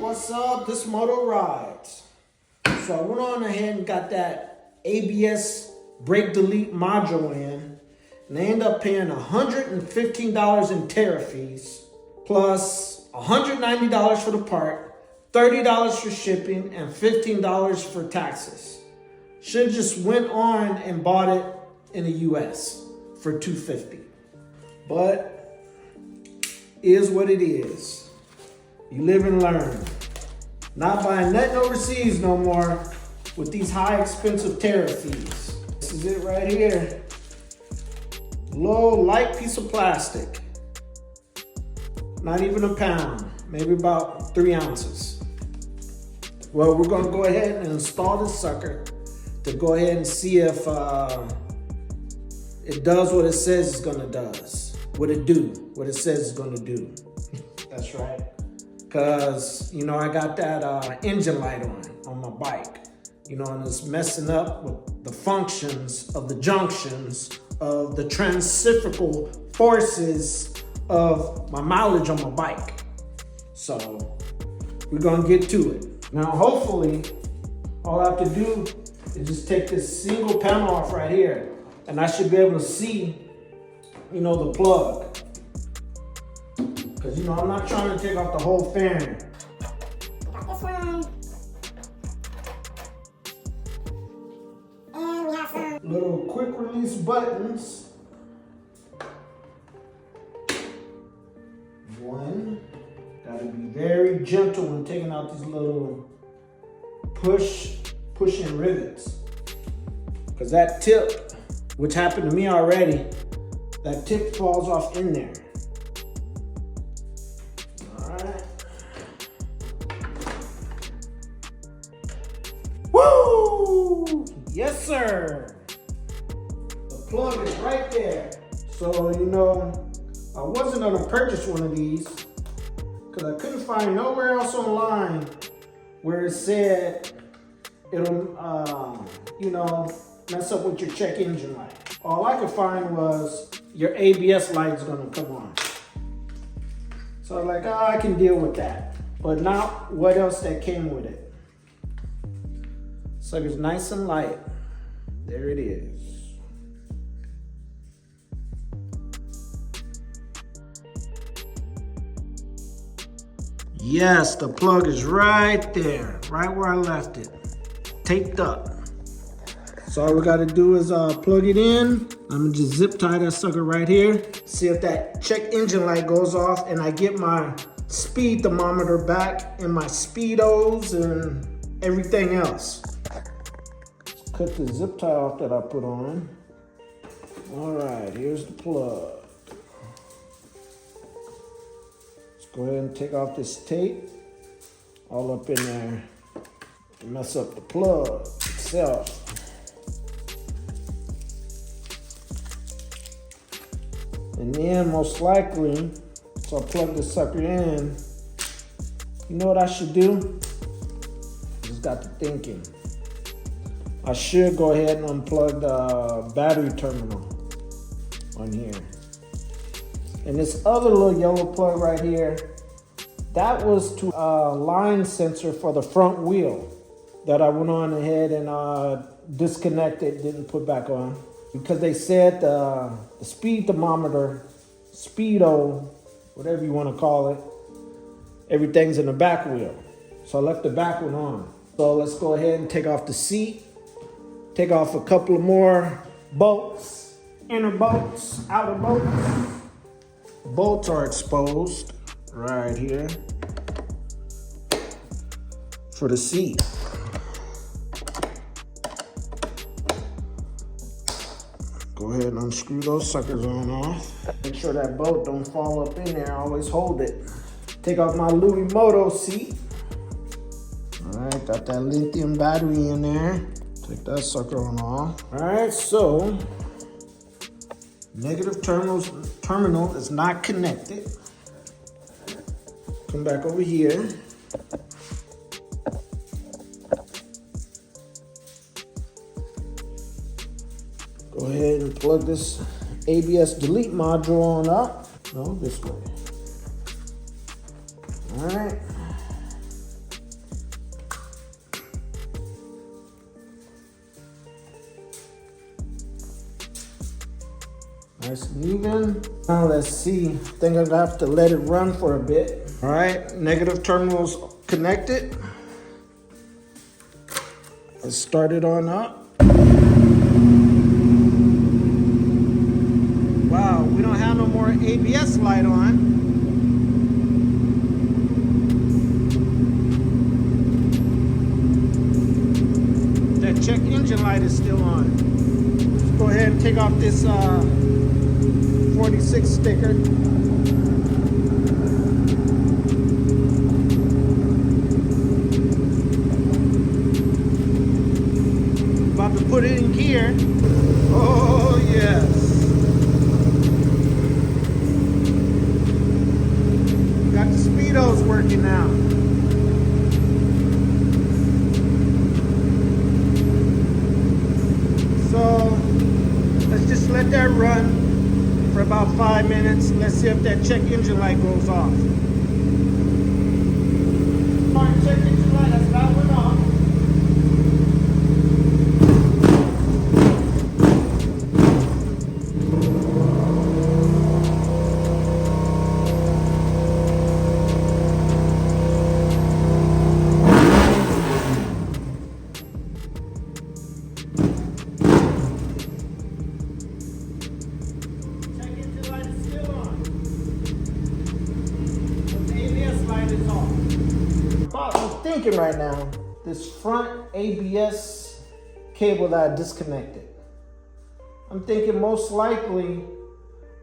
what's up? This Moto Ridz. So I went on ahead and got that ABS brake delete module in, and I ended up paying $115 in tariff fees, plus $190 for the part, $30 for shipping, and $15 for taxes. Should have just went on and bought it in the US for $250. But is what it is. You live and learn. Not buying nothing overseas no more with these high expensive tariff fees. This is it right here. Low, light piece of plastic. Not even a pound, maybe about 3 ounces. Well, we're gonna go ahead and install this sucker to go ahead and see if it does what it says it's gonna does. What it says it's gonna do. That's right. Cause, you know, I got that engine light on my bike, you know, and it's messing up with the functions of the junctions of the centrifugal forces of my mileage on my bike. So we're gonna get to it. Now, hopefully, all I have to do is just take this single panel off right here, and I should be able to see, you know, the plug. Because, you know, I'm not trying to take off the whole fan. Got this one. And we have some Little quick release buttons. One. Gotta be very gentle when taking out these little pushing rivets. Because that tip, which happened to me already, that tip falls off in there. Woo! Yes, sir. The plug is right there. So, you know, I wasn't gonna purchase one of these because I couldn't find nowhere else online where it said it'll, you know, mess up with your check engine light. All I could find was your ABS light's gonna come on. So I was like, I can deal with that. But not what else that came with it. Sucker's nice and light. There it is. Yes, the plug is right there, right where I left it, taped up. So all we gotta do is plug it in. I'm gonna just zip tie that sucker right here. See if that check engine light goes off and I get my speed thermometer back and my speedos and everything else. Cut the zip tie off that I put on. All right, here's the plug. Let's go ahead and take off this tape all up in there to mess up the plug itself. And then most likely, so I'll plug this sucker in. You know what I should do? Just got to thinking. I should go ahead and unplug the battery terminal on here. And this other little yellow plug right here, that was to a line sensor for the front wheel that I went on ahead and disconnected, didn't put back on. Because they said the speed thermometer, speedo, whatever you want to call it, everything's in the back wheel. So I left the back one on. So let's go ahead and take off the seat. Take off a couple of more bolts, inner bolts, outer bolts. Bolts are exposed right here for the seat. Go ahead and unscrew those suckers on off. Make sure that bolt don't fall up in there. Always hold it. Take off my Louis Moto seat. All right, got that lithium battery in there. Take that sucker on off. All right, so negative terminal is not connected. Come back over here. Go ahead and plug this ABS delete module on up. No, this way. All right. Nice and even. Now let's see. I think I'm gonna have to let it run for a bit. All right, negative terminal's connected. Let's start it on up. Wow, we don't have no more ABS light on. That check engine light is still on. Let's go ahead and take off this 46 sticker. About to put it in gear. Oh yes. Got the speedos working now. So let's just let that run for about 5 minutes. Let's see if that check engine light goes off. All right, check engine light, that's that one off. I'm thinking right now, this front ABS cable that I disconnected. I'm thinking most likely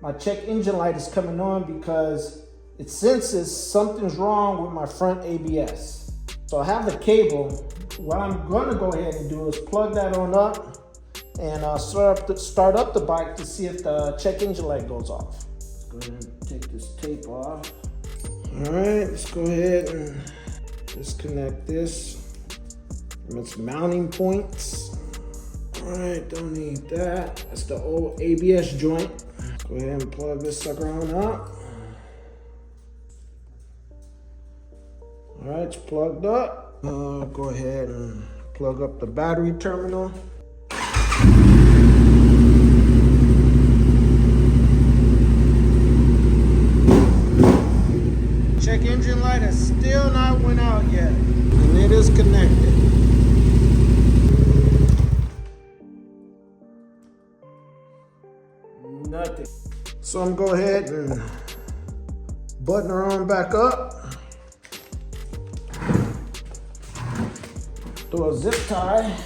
my check engine light is coming on because it senses something's wrong with my front ABS. So I have the cable. What I'm gonna go ahead and do is plug that on up and start up the bike to see if the check engine light goes off. Let's go ahead and take this tape off. All right, let's go ahead and disconnect this from its mounting points. All right, don't need that. That's the old ABS joint. Go ahead and plug this sucker on up. All right, it's plugged up. Go ahead and plug up the battery terminal. Check engine light has still not went out yet, and it is connected. Nothing. So I'm gonna go ahead and button her on back up. Throw a zip tie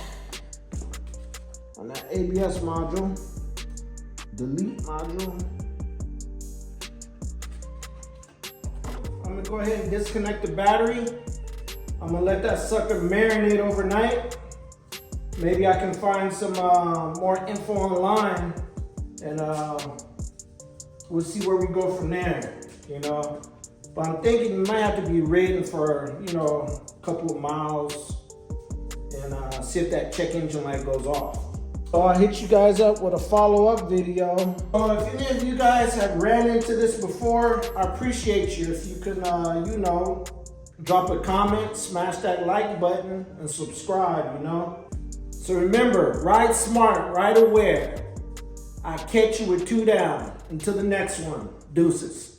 on that ABS module. Delete module. I'm gonna go ahead and disconnect the battery. I'm gonna let that sucker marinate overnight. Maybe I can find some more info online, and we'll see where we go from there, you know. But I'm thinking you might have to be ridden for, you know, a couple of miles and see if that check engine light goes off. So I'll hit you guys up with a follow-up video. So if any of you guys have ran into this before, I appreciate you. If you can, you know, drop a comment, smash that like button, and subscribe, you know. So remember, ride smart, ride aware. I'll catch you with 2 down. Until the next one, deuces.